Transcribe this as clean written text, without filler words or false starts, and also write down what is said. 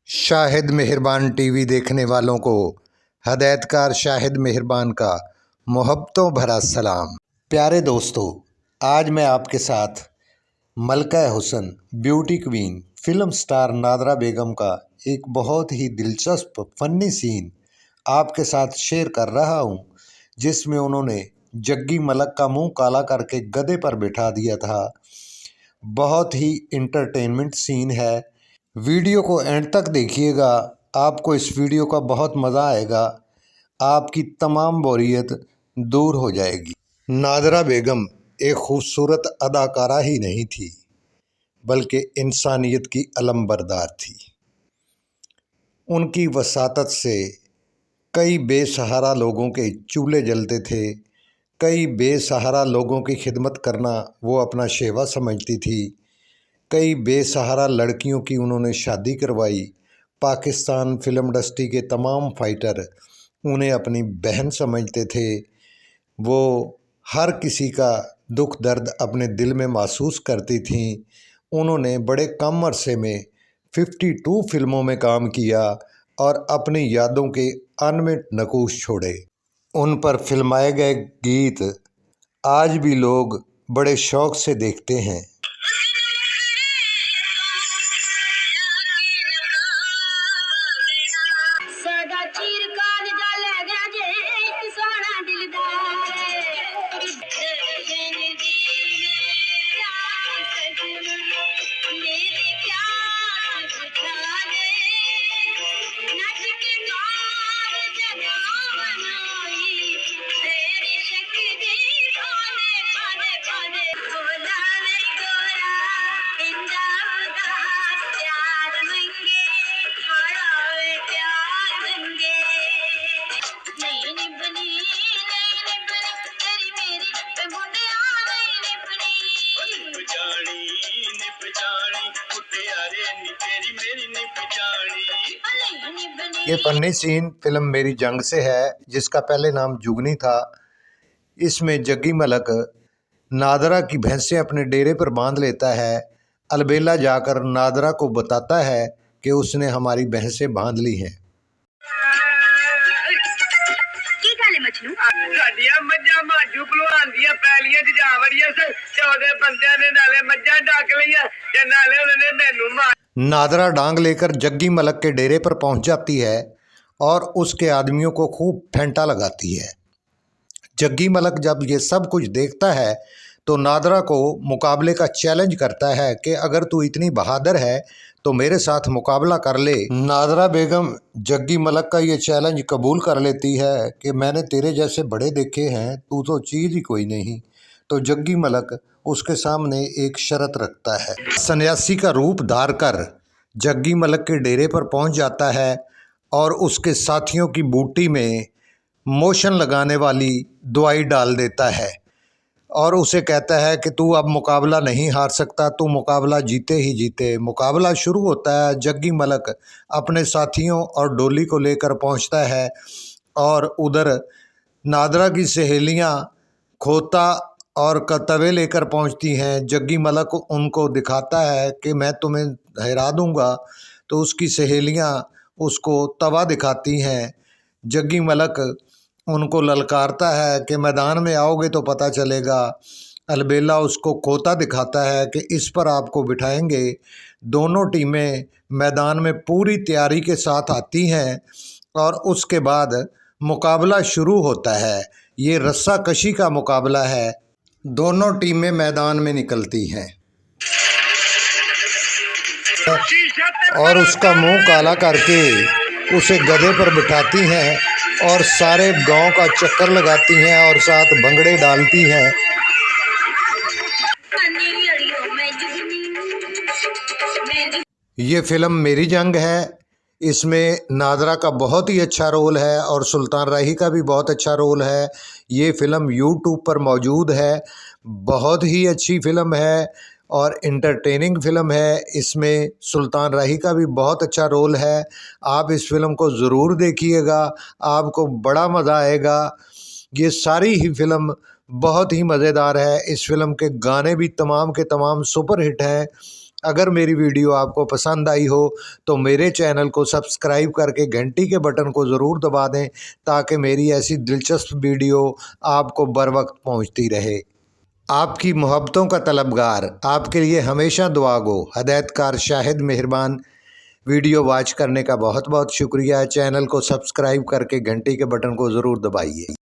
शाहिद मेहरबान टीवी देखने वालों को हदायतकार शाहिद मेहरबान का मोहब्बतों भरा सलाम। प्यारे दोस्तों, आज मैं आपके साथ Malka Husn beauty queen film star Nadira Begum का एक बहुत ही दिलचस्प फनी सीन आपके साथ शेयर कर रहा हूं, जिसमें उन्होंने जग्गी मलक का मुंह काला करके गधे पर बिठा दिया था। बहुत ही इंटरटेनमेंट सीन है। वीडियो को एंड तक देखिएगा, आपको इस वीडियो का बहुत मज़ा आएगा। आपकी तमाम बोरियत दूर हो जाएगी। नादरा बेगम एक खूबसूरत अदाकारा ही नहीं थी, बल्कि इंसानियत की अलंबरदार थी। उनकी वसातत से कई बेसहारा लोगों के चूल्हे जलते थे। कई बेसहारा लोगों की खिदमत करना वो अपना शेवा समझती थी। कई बेसहारा लड़कियों की उन्होंने शादी करवाई। पाकिस्तान फिल्म इंडस्ट्री के तमाम फाइटर उन्हें अपनी बहन समझते थे। वो हर किसी का दुख दर्द अपने दिल में महसूस करती थीं। उन्होंने बड़े कम अरसे में 52 फिल्मों में काम किया और अपनी यादों के अनमिट नकूश छोड़े। उन पर फिल्माए गए गीत आज भी लोग बड़े शौक़ से देखते हैं। ये फनी सीन फिल्म मेरी जंग से है, जिसका पहले नाम जुगनी था। इसमें जग्गी मलक नादरा की भैंसें अपने डेरे पर बांध लेता है। अलबेला जाकर नादरा को बताता है कि उसने हमारी भैंसें बांध ली हैं। नादरा डांग लेकर जग्गी मलक के डेरे पर पहुंच जाती है और उसके आदमियों को खूब फेंटा लगाती है। जग्गी मलक जब ये सब कुछ देखता है तो नादरा को मुकाबले का चैलेंज करता है कि अगर तू इतनी बहादुर है तो मेरे साथ मुकाबला कर ले। नादरा बेगम जग्गी मलक का ये चैलेंज कबूल कर लेती है कि मैंने तेरे जैसे बड़े देखे हैं, तू तो चीज़ ही कोई नहीं। तो जग्गी मलक उसके सामने एक शर्त रखता है। सन्यासी का रूप धार कर जग्गी मलक के डेरे पर पहुंच जाता है और उसके साथियों की बूटी में मोशन लगाने वाली दवाई डाल देता है और उसे कहता है कि तू अब मुकाबला नहीं हार सकता, तू मुकाबला जीते ही जीते। मुकाबला शुरू होता है। जग्गी मलक अपने साथियों और डोली को लेकर पहुंचता है और उधर नादरा की सहेलियां खोता और तवे लेकर पहुंचती हैं। जग्गी मलक उनको दिखाता है कि मैं तुम्हें हरा दूंगा, तो उसकी सहेलियां उसको तवा दिखाती हैं। जग्गी मलक उनको ललकारता है कि मैदान में आओगे तो पता चलेगा। अलबेला उसको खोता दिखाता है कि इस पर आपको बिठाएंगे। दोनों टीमें मैदान में पूरी तैयारी के साथ आती हैं और उसके बाद मुकाबला शुरू होता है। ये रस्सा कशी का मुकाबला है। दोनों टीमें मैदान में निकलती हैं और उसका मुंह काला करके उसे गधे पर बिठाती हैं और सारे गांव का चक्कर लगाती हैं और साथ भंगड़े डालती हैं। ये फिल्म मेरी जंग है। इसमें नादरा का बहुत ही अच्छा रोल है और सुल्तान राही का भी बहुत अच्छा रोल है। ये फ़िल्म यूट्यूब पर मौजूद है। बहुत ही अच्छी फ़िल्म है और इंटरटेनिंग फ़िल्म है। इसमें सुल्तान राही का भी बहुत अच्छा रोल है। आप इस फ़िल्म को ज़रूर देखिएगा, आपको बड़ा मज़ा आएगा। ये सारी ही फ़िल्म बहुत ही मज़ेदार है। इस फ़िल्म के गाने भी तमाम के तमाम सुपर हिट हैं अगर मेरी वीडियो आपको पसंद आई हो तो मेरे चैनल को सब्सक्राइब करके घंटी के बटन को ज़रूर दबा दें, ताकि मेरी ऐसी दिलचस्प वीडियो आपको बर वक्त पहुँचती रहे। आपकी मोहब्बतों का तलबगार, आपके लिए हमेशा दुआ गो। हदायतकार शाहिद मेहरबान। वीडियो वॉच करने का बहुत बहुत शुक्रिया। चैनल को सब्सक्राइब करके घंटी के बटन को ज़रूर दबाइए।